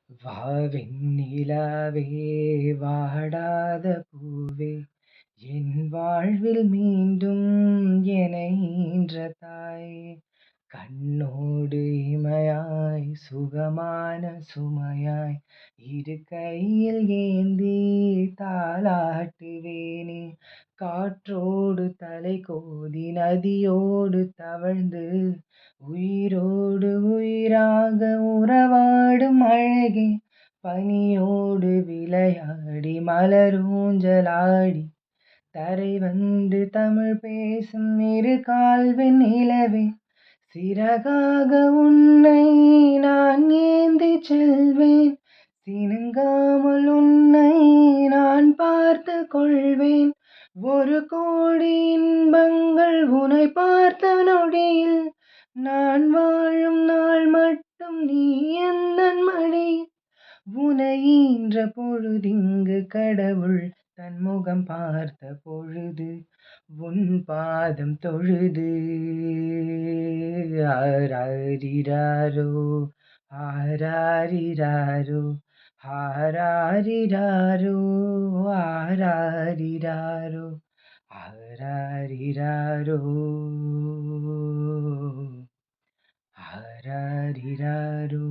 வாவெண்ணிலாவே வாடாத பூவே என் வாழ்வில் மீண்டும் என ஈன்ற தாயே கண்ணோடு இமையாய் சுகமான சுமையாய் இரு கையில் ஏந்தி தாலாட்டுவேனே காற்றோடு தலை கோதி நதியோடு தவழ்ந்து உயிரோடு உயிராக உறவாடும் அழகே பனியோடு விளையாடி மலரூஞ்சலாடி தரை வந்து தமிழ் பேசும் இரு கால்வின் நிலவே சிறகாக உன்னை நான் ஏந்தி செல்வேன் சினுங்காமல் உன்னை நான் பார்த்து கொள்வேன் ஒரு கோடி இன்பங்கள் உன்னை பார்த்த நொடியில் நான் வாழும் நாள் மட்டும் நீ எந்தன் மடியில் உனை ஈன்ற பொழுதிங்கு கடவுள் தன் முகம் பார்த்த பொழுது உன் பாதம் தொழுது ஆராரிராரோ ஆராரிராரோ ஆராரிராரோ ஆராரிராரோ ஆராரிராரோ ஆராரிராரோ